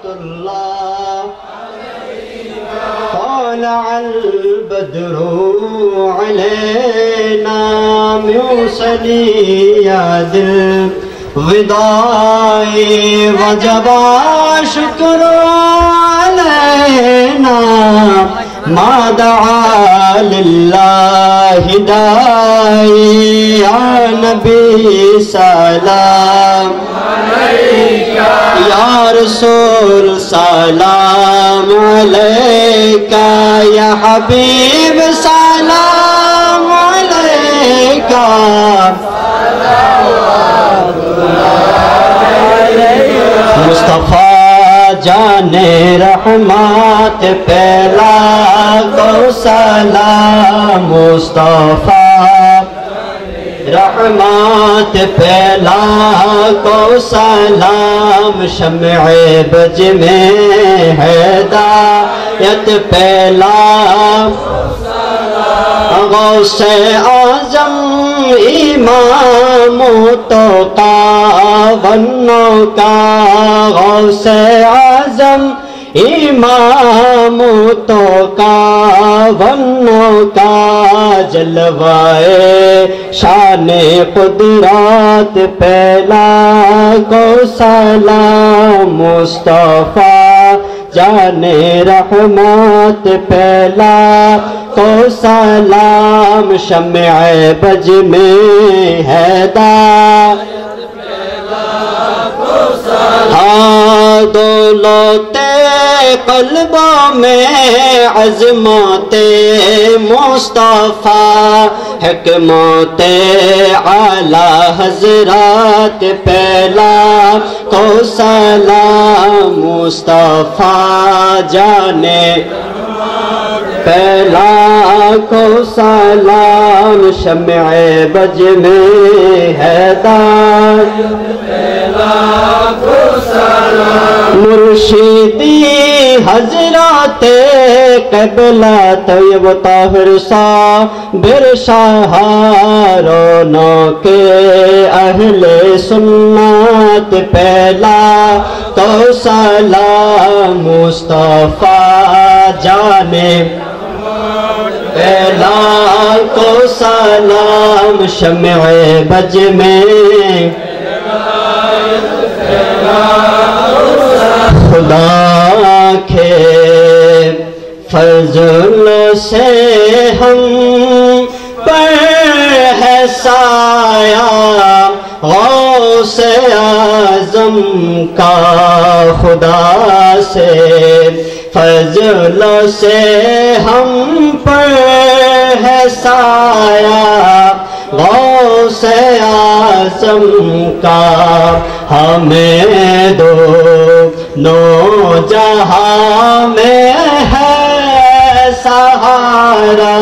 الله طلع البدر علينا من ثنيات الوداع وجب شكر علينا ما دعا لله داعي يا نبي سلام عليك يا رسول سلام عليك يا حبيب سلام عليك مصطفیٰ جان رحمت پہلا کو سلام مصطفیٰ رحمت پہلا کو سلام شمع بج میں ہدایت پہلا غوث اعظم امام توقع بنوں کا غوث اعظم امام توقع بنوں کا جلوائے شان قدرات پہلا کو سلام مصطفیٰ جان رحمت پہلا کو سلام شمع بج میں ہدایت پہلا کو سلام دولت قلبوں میں عظمت مصطفیٰ حکمت اعلی حضرات پہلا کو سلام مصطفیٰ جانے پہلا کو سلام شمع بج میں ہدایت پہلا کو سلام مرشدی حضرات قبلہ طیب طاہر صابر شاہرونوں کے اہل سنت پہلا کو سلام مصطفیٰ جانے پہلا کو سلام شمع بج میں خدا کے فضل سے ہم پر ہے سایہ غوث اعظم کا خدا سے فضل سے ہم پر ہے سایہ غوث اعظم کا ہمیں دونوں جہاں میں ہے سہارا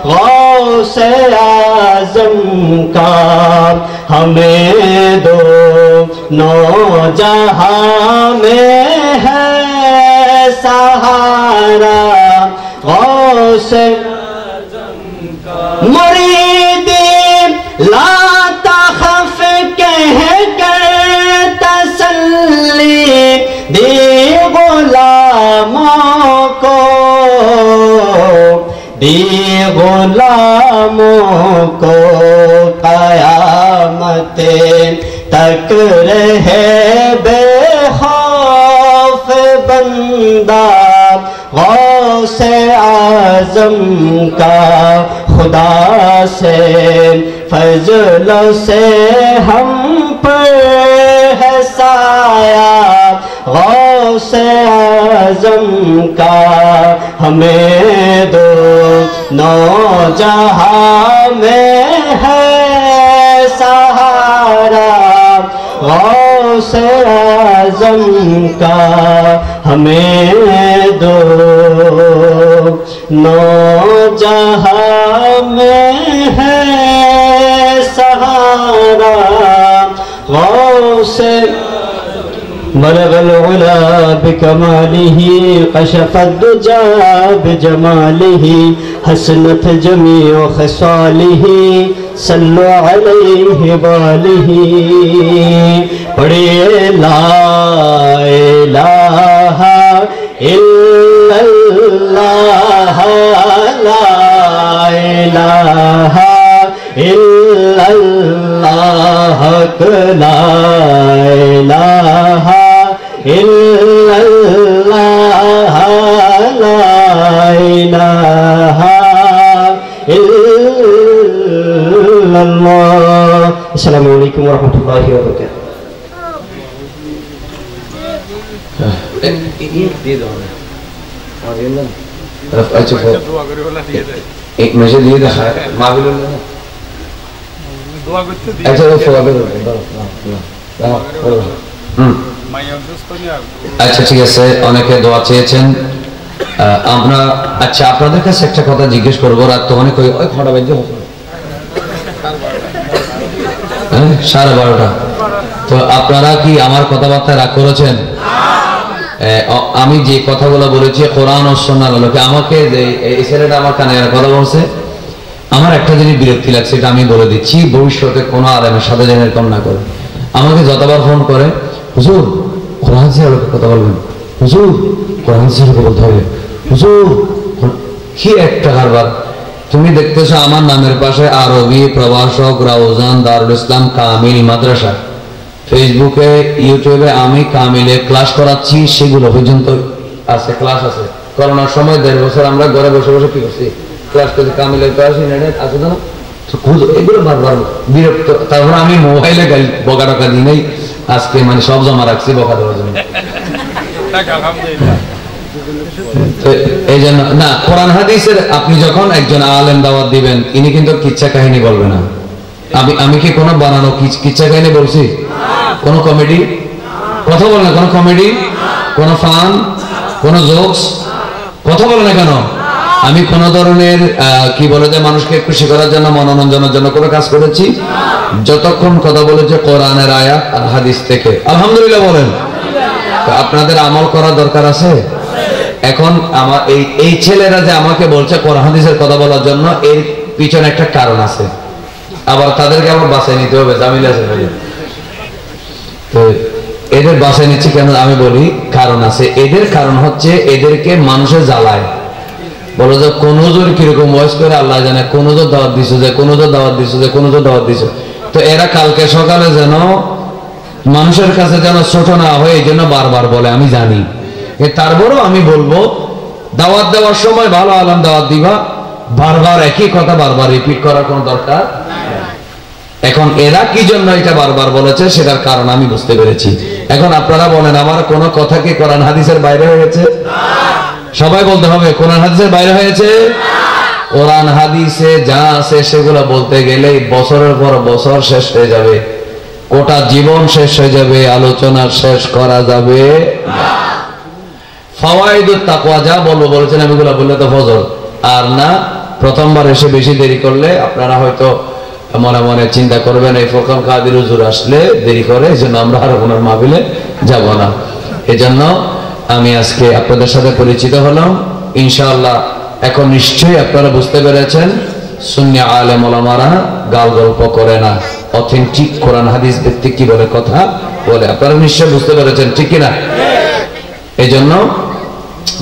غوث اعظم کا ہمیں دونوں جہاں میں ہے سہارا غوث مرید لا تخف کہہ کر تسلی دی غلاموں کو قیامت تک رہے بے خوف بندہ غوث اعظم کا خدا سے فضل سے ہم پر ہے سایہ غوث اعظم کا ہمیں دونوں جہاں میں ہے سہارا غوث اعظم کا ہمیں دونوں جہاں میں ہے سہارا غوث بلغ العلا بکمالہ کشف الدجا بجمالہ حسنت جمیع خصالہ صلو علیہ والہ پڑھئے لا الہ ইল্লাল্লাহ লা ইলাহা ইল্লাল্লাহ। আসসালামু আলাইকুম ওয়া রাহমাতুল্লাহি ওয়া বারাকাতুহু। एक मुझे लिए था माविल अच्छा वो फॉलो আচ্ছা ঠিক আছে, অনেকে দোয়া চেয়েছেন। আমরা আচ্ছা আপনাদের কাছে একটা কথা জিজ্ঞেস করবো, রাত তো অনেক ওই 12:30, তো আপনারা কি আমার কথাবার্তা রাগ করেছেন? আমি যে কথাগুলো বলেছি কোরআন ও সুন্নাহর আলোকে, আমাকে এই ছেলেটা আমার কানে কথা বলছে, আমার একটা জিনিস বিরক্তি লাগছে, এটা আমি বলে দিচ্ছি, ভবিষ্যতে কোনো আলেমের সাথে যেন এরকম না করে। আমাকে যতবার ফোন করে, হুজুর কোরআন আলোকে কথা বলবেন, হুজুর কোরআন আলোকে বলতে হবে, হুজুর কি একটা কারবার। তুমি দেখতেছো আমার নামের পাশে আরবি প্রভাষক রাউজান দারুল ইসলাম কামিল মাদ্রাসা, ফেসবুকে ইউটিউবে আমি কামিলে ক্লাস করাচ্ছি, সেগুলো পর্যন্ত আছে, ক্লাস আছে। করোনার সময় 1.5 বছর আমরা ঘরে বসে বসে কি করছি, ক্লাস করছি, কামিলের ক্লাস ইন্টারনেট আছে না, এগুলো বারবার বিরক্ত। তারপর আমি মোবাইলে বকা টকা দিই নাই, আজকে মানে সব জমা রাখছি বকা দেওয়ার জন্য। এই জন্য না, কোরআন হাদিসের আপনি যখন একজন আলেম দাওয়াত দিবেন, ইনি কিন্তু কিচ্ছা কাহিনী বলবে না। আমি কি কোনো বানানো কিচ্ছা কাহিনী বলছি? কোন কমেডি কথা বলে না, কোন কমেডি, কোন ফান, কোন জোকস কথা বলে না কেন? আমি কোন ধরনের কি বলে যে মানুষকে খুশি করার জন্য, মনোরঞ্জনের জন্য কোনো কাজ করেছি? যতক্ষণ কথা বলেছে কোরআনের আয়াত আর হাদিস থেকে, আলহামদুলিল্লাহ বলেন। আপনাদের আমল করার দরকার আছে। এখন আমার এই ছেলেরা যে আমাকে বলছে কোরআন হাদিসের কথা বলার জন্য, এর পিছনে একটা কারণ আছে, আবার তাদেরকে আবার বাঁচাই নিতে হবে, জামিল আছে। তো এদের বাঁচাই নিচ্ছি কেন আমি বলি, কারণ আছে। এদের কারণ হচ্ছে এদেরকে মানুষের জ্বালায়, বলো যে কোন হুজুর কিরকম বয়স করে আল্লাহ জানে, কোন হুজুর দাওয়াত দিছো, যে কোন হুজুর দাওয়াত দিছো, যে কোন হুজুর দাওয়াত দিছো। তো এরা কালকে সকালে যেন মানুষের কাছে যেন ছোট না হয়, এই জন্য বারবার বলে, আমি জানি। তারপরও আমি বলবো, দাওয়াত দেওয়ার সময় ভালো আলেম দাওয়াত দিবা, বারবার একই কথা বারবার রিপিট করার কোনো দরকার। এখন এরা কি জন্য এটা বারবার বলেছে, সেটার কারণ আমি বুঝতে পেরেছি। এখন আপনারা বলেন, আমার কোন কথা কি কোরআন হাদিসের বাইরে হয়েছে? সবাই বলতে হবে, কোরআন হাদিসের বাইরে হয়েছে? কোরআন হাদিসে যা আছে সেগুলো বলতে গেলে বছরের পর বছর শেষ হয়ে যাবে, গোটা জীবন শেষ হয়ে যাবে, আলোচনা শেষ করা যাবে না। ফাওয়াইদুত তাকওয়া যা বলবো বলেছেন, আমি এগুলো বললে তো ফজল আর না। প্রথমবার এসে বেশি দেরি করলে আপনারা হয়তো মনে মনে চিন্তা করবেন, এই ফোরকান কাদের হুজুর আসলে দেরি করে, এই জন্য আমরা আর ওনার মাহফিলে যাব না। এই জন্য আমি আজকে আপনাদের সাথে পরিচিত হলাম। ইনশাআল্লাহ এখন নিশ্চয়ই আপনারা বুঝতে পেরেছেন, সুন্নি আলেম ওলামারা গাল গল্প করে না, অথেন্টিক কোরআন হাদিস ভিত্তিক কি বলে কথা বলে। আপনারা নিশ্চয়ই বুঝতে পেরেছেন, ঠিক কিনা? এই জন্য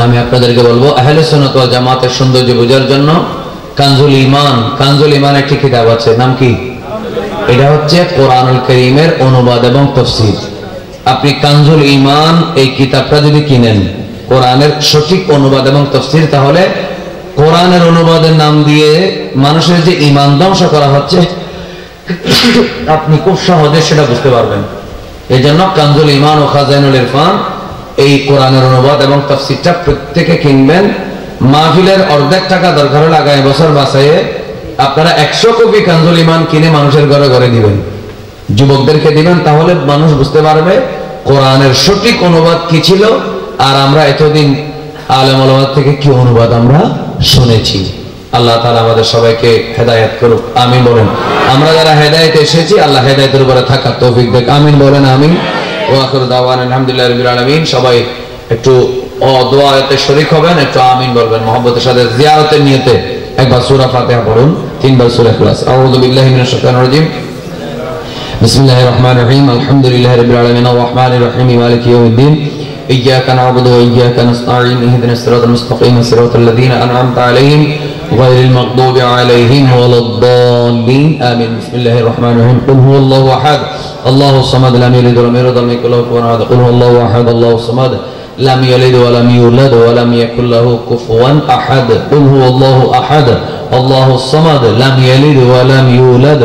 আমি আপনাদেরকে বলবো, আহলে সুন্নাত ওয়াল জামাতের সৌন্দর্য বোঝার জন্য কানজুল ঈমান একটি কিতাব আছে, নাম কি? এটা হচ্ছে কোরআনুল কারীমের অনুবাদ এবং তাফসীর। আপনি কানজুল ঈমান এই কিতাবটা যদি কিনেন, কোরআনের সঠিক অনুবাদ এবং তাফসীর, তাহলে কোরআনের অনুবাদের নাম দিয়ে মানুষের যে ঈমান ধ্বংস করা হচ্ছে, আপনি খুব সহজে সেটা বুঝতে পারবেন। এই জন্য কানজুল ঈমান ও খাজাইনুল ইরফান এই কোরআনের অনুবাদ এবং তাফসীরটা প্রত্যেকে কিনবেন। মাহফিলের অর্ধেক টাকা দরকার হলে আগামী বছর বাঁচাইয়ে আপনারা 100 কপি কানজুল ঈমান কিনে মানুষের ঘরে ঘরে দিবেন, যুবকদেরকে দিবেন, তাহলে মানুষ বুঝতে পারবে কোরআনের সঠিক অনুবাদ কি ছিল, আর আমরা এতদিন আলেম ওলামা থেকে কি অনুবাদ আমরা শুনেছি। আল্লাহ তাআলা আমাদের সবাইকে হেদায়েত করুক, আমিন বলেন। আমরা যারা হেদায়েতে এসেছি, আল্লাহ হেদায়েতের উপরে থাকার তৌফিক দেখ, আমিন বলেন, আমিন। ওয়া আখিরু দাওয়ানা আলহামদুলিল্লাহি রাব্বিল আলামিন। সবাই একটু দোয়াতে শরীক হবেন, একটু আমিন বলবেন মহব্বতের সাথে, জিয়ারতের নিয়তে একবার সূরা ফাতিহা পড়ুন, 3 বার সূরা ইখলাস। আউযু বিল্লাহি মিনাশ শাইতানির রাজিম। বিসমিল্লাহির রহমানির রহিম। আলহামদুলিল্লাহি রাব্বিল আলামিন আর রহমানির রহিম মালিকি ইয়াউমিদ্দিন। ইয়্যাকা না'বুদু ওয়া ইয়্যাকা নাস্তাঈন। ইহদিনাস সিরাতাল মুস্তাকিম সিরাতাল লাযীনা আন'আমতা আলাইহিম গায়রিল মাগদুবি আলাইহিম ওয়ালাদ-দাল্লিন। আমিন। বিসমিল্লাহির রহমানির রহিম। কুল হুয়াল্লাহু আহাদ الله الصمد لم يلد ولم يولد ولم يكن له كفوا أحد قل هو الله أحد الله الصمد لم يلد ولم يولد ولم يكن له كفوا أحد قل هو الله أحد الله الصمد لم يلد ولم يولد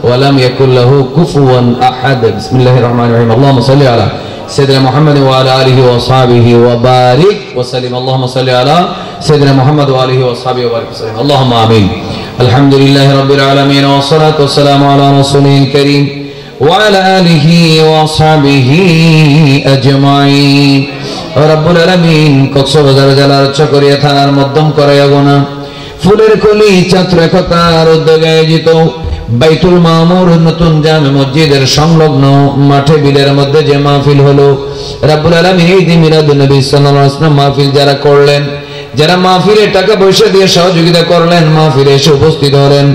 ولم يكن له كفوا أحد بسم الله الرحمن الرحيم اللهم صل على سيدنا محمد وعلى آله وأصحابه وبارك وسلم اللهم صل على سيدنا محمد وآله وأصحابه وبارك وسلم اللهم آمين الحمد لله رب العالمين والصلاة والسلام على رسوله الكريم وعلى آله وأصحابه أجمعين رب العالمين কক্সবাজার জেলার চকরিয়া থানার মধ্যম করাইয়াগোনা ফুলের কলি ছাত্র একতার উদ্যোগে আয়োজিত বাইতুল মামুর নতুন জামে মসজিদের সংলগ্ন মাঠে বিলের মধ্যে যে মাহফিল হলো রব্বুল আলামিন ঈদ মিলাদুন নবী সাল্লাল্লাহু আলাইহি ওয়াসাল্লাম মাহফিল যারা করলেন যারা মাহফিলে টাকা পয়সা দিয়ে সহযোগিতা করলেন মাহফিলে এসে উপস্থিত হলেন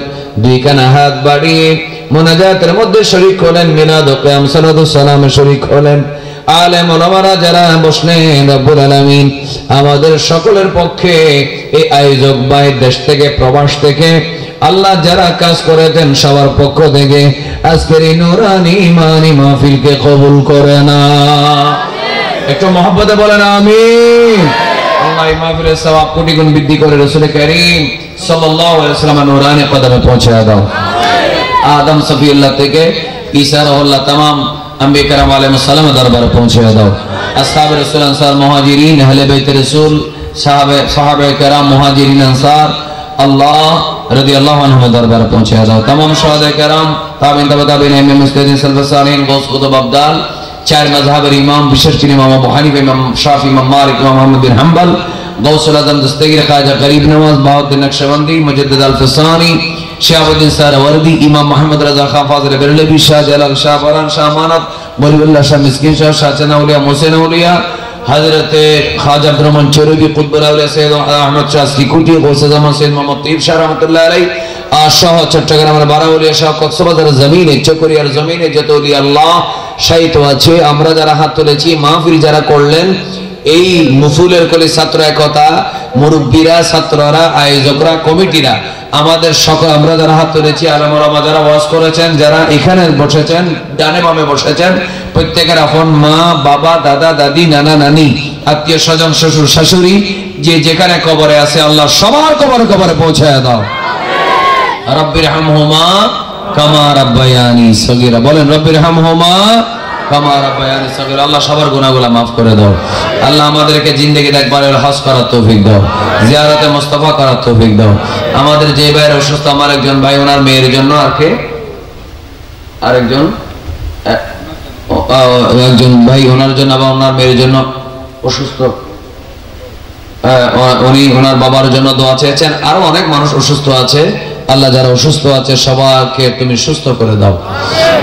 দুই কানা হাত বাড়িয়ে মুনাজাতের মধ্যে শরীক হলেন মিলাদ ও কিয়াম সালাতুস সালামে শরীক হলেন আলেম ওলামারা যারা বসলেন রব্বুল আলামিন আমাদের সকলের পক্ষে এই আয়োজক ভাই দেশ থেকে প্রবাস থেকে আল্লাহ যারা কাজ করেছেন সবার পক্ষ থেকে আজকের এই নুরানি ইমানি মাহফিলকে কবুল করে না একটু মহব্বতে বলেন আমিন আল্লাহ এই মাহফিলের সওয়াব কোটি গুণ বৃদ্ধি করে রাসূল কারীম সাল্লাল্লাহু আলাইহি ওয়াসাল্লামের নুরানি কদমে পৌঁছে দাও আদম সফিউল্লাহ থেকে ঈসা রাহুল্লাহ तमाम अंबिया کرام আলাইহিস সালাম দরবারে পৌঁছে দাও আসহাবে রাসূল আনসার মুহাজিরিন আহলে বাইত রাসূল সাহাবে کرام মুহাজিরিন আনসার अल्लाह रदियल्लाहु अन्हुम दरबार पहुंचे जाओ तमाम शुहदा करम ताबिन ताबिन इमाम मुस्तादिन सल्लल्लाहु अलैहि गौस कुतुब अब्दाल चार मजहबेर इमाम विशेष করে इमाम আবু হানিফা इमाम শাফি इमाम মালিক इमाम আহমদ বিন হাম্বল গৌসুল আজম দস্তগীর খাজা গরিব নওয়াজ বাউদ্দিন নকশবন্দি মুজাদ্দিদ আল ফসানি শাহাবুদ্দিন সারাওয়ারদি ইমাম মোহাম্মদ রাজা খান ফাজিল বেরলভি শাহ জালাল শাহ বরান শাহ মানত ওলিউল্লাহ শাহ মিসকিন শাহ শাহজান আউলিয়া মোহসিন আউলিয়া हजरत ख्वाजा अब्दुर्रहमान चौरवी कुतुबुल औलिया सैयद अहमद शाह सिकुटी गौस ज़मान सैयद मोहम्मद तैयब शाह रहमतुल्लाह अलैहि आशाह चट्टग्रामेर बाराउलिया शाह কক্সবাজার জমিনে চকরিয়ার জমিনে যত ওলি আল্লাহ শাহিদ আছে আমরা যারা হাত তুলেছি মাহফিল যারা করলেন এই মুফুলের কলি ছাত্র একতা মুরব্বিরা ছাত্ররা আয়োজকরা কমিটিরা আমাদের সকল আমরা যারা হাত তুলেছি আলেম ওলামা যারা ওয়াজ করেছেন যারা এখানে বসেছেন ডানে বামে বসেছেন প্রত্যেকের আপন মা বাবা দাদা দাদি নানা নানি আত্মীয় স্বজন শ্বশুর শাশুড়ি যে যেখানে কবরে আছে আল্লাহ সবার কবরে কবরে পৌঁছায় দাও আমিন রব্বির হামহুমা কামা রাব্বায়ানি সগীরা বলেন রব্বির হামহুমা কামা রাব্বায়ানি সগীরা আল্লাহ সবার গুনাহগুলো maaf করে দাও আল্লাহ আমাদেরকে জিন্দেগিতে একবার হজ করার তৌফিক দাও জিয়ারতে মুস্তাফা করার তৌফিক দাও আমাদের যে ভাইয়ের অসুস্থ আমার একজন ভাই ওনার মেয়ের জন্য আরেকজন একজন ভাই ওনার জন্য বা ওনার মেয়ের জন্য অসুস্থ উনি ওনার বাবার জন্য দোয়া চেয়েছেন আরো অনেক মানুষ অসুস্থ আছে আল্লাহ যারা অসুস্থ আছে সবাইকে তুমি সুস্থ করে দাও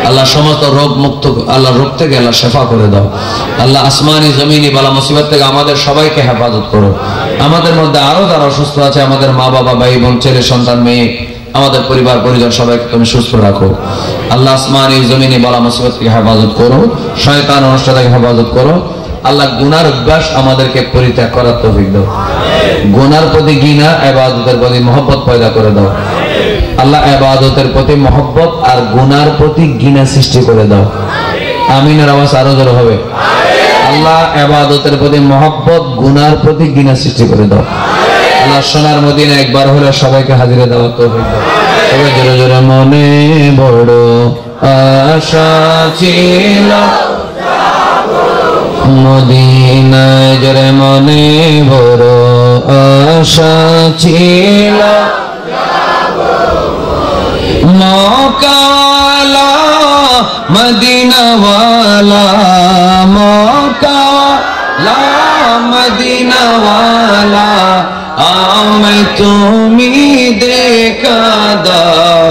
আল্লাহ সমস্ত রোগ মুক্ত আল্লাহ রোগ থেকে আল্লাহ শিফা করে দাও আল্লাহ আসমানি জমিনি বালা মুসিবত থেকে আমাদের সবাইকে হেফাজত করো আমাদের মধ্যে আরো যারা অসুস্থ আছে আমাদের মা বাবা ভাই বোন ছেলে সন্তান মেয়ে আমাদের পরিবার পরিজন সবাইকে তুমি সুস্থ রাখো আল্লাহ আসমানি জমিনি বালা মুসিবত থেকে হেফাজত করো শয়তান অনিষ্ট থেকে হেফাজত করো আল্লাহ গুনার অভ্যাস আমাদেরকে পরিত্যাগ করার তৌফিক দাও গুনার প্রতি ঘৃণা ইবাদতের প্রতি মহব্বত পয়দা করে দাও আল্লাহ ইবাদতের প্রতি মহব্বত আর গুনার প্রতি ঘৃণা সৃষ্টি করে দাও আমিনের আওয়াজ আরো জোরে হবে আল্লাহ ইবাদতের প্রতি মহব্বত গুনার প্রতি ঘৃণা সৃষ্টি করে দাও আল্লাহ সোনার মদিনা একবার হলে সবাইকে হাজিরে দেওয়ার তৌফিক দাও তবে জোরে জোরে মনে বড় আশা ছিল মদিনায় জোরে মনে বড় আশা ছিল মক্কাওয়ালা মদিনাওয়ালা মক্কাওয়ালা মদিনাওয়ালা আমায় তুমি দেখা দাও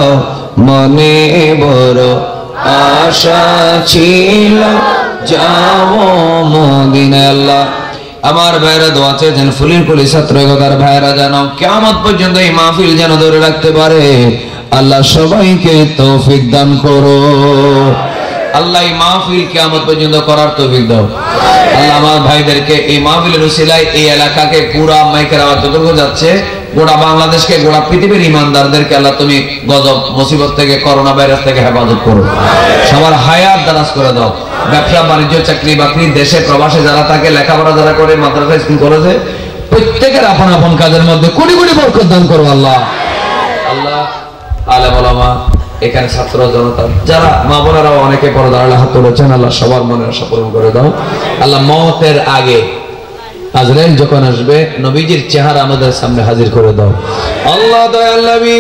মনে বড় আশা ছিল যাও মদিনা আল্লাহ আমার ভাইরা দোয়া চেয়েছেন ফুলের কলি ছাত্র একতার ভাইরা যেন কিয়ামত পর্যন্ত এই মাহফিল যেন ধরে রাখতে পারে আল্লাহ সবাইকে তৌফিক দান করো আল্লাহ এই মাহফিল কিয়ামত পর্যন্ত করার তৌফিক দাও আল্লাহ আমার ভাইদেরকে এই মাহফিলের উসিলায় এই এলাকাকে পুরা মাইকের আওয়াজ যতটুকু যাচ্ছে গোটা বাংলাদেশকে, গোটা পৃথিবীর ইমানদারদেরকে আল্লাহ তুমি গজব মুসিবত থেকে, করোনা ভাইরাস থেকে হেফাজত করো। সবার হায়াত দারাজ করে দাও। ব্যবসা বাণিজ্য, চাকরি বাকরি, দেশে প্রবাসে যারা থাকে, লেখাপড়া যারা করে, মাদ্রাসা স্কুল কলেজে, প্রত্যেকের আপন আপন কাজের মধ্যে কোটি কোটি বরকত দান করো আল্লাহ। আল্লাহ আলেম ওলামা, এখানে ছাত্র জনতা, যারা মা বোনেরাও অনেকে পর্দার আড়ালে হাত তুলেছেন, আল্লাহ সবার মনের আশা পূরণ করে দাও। আল্লাহ মওতের আগে আজরাইল যখন আসবে, নবীজির চেহারা আমাদের সামনে হাজির করে দাও। আল্লাহ দয়াল নবী,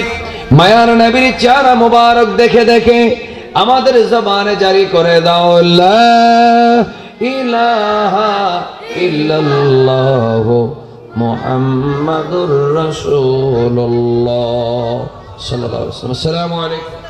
মায়ার নবীর চেহারা মুবারক দেখে দেখে আমাদের জবানে জারি করে দাও, লা ইলাহা ইল্লাল্লাহ মুহাম্মাদুর রাসূলুল্লাহ সাল্লাল্লাহু আলাইহি ওয়াসাল্লাম। আসসালামু আলাইকুম।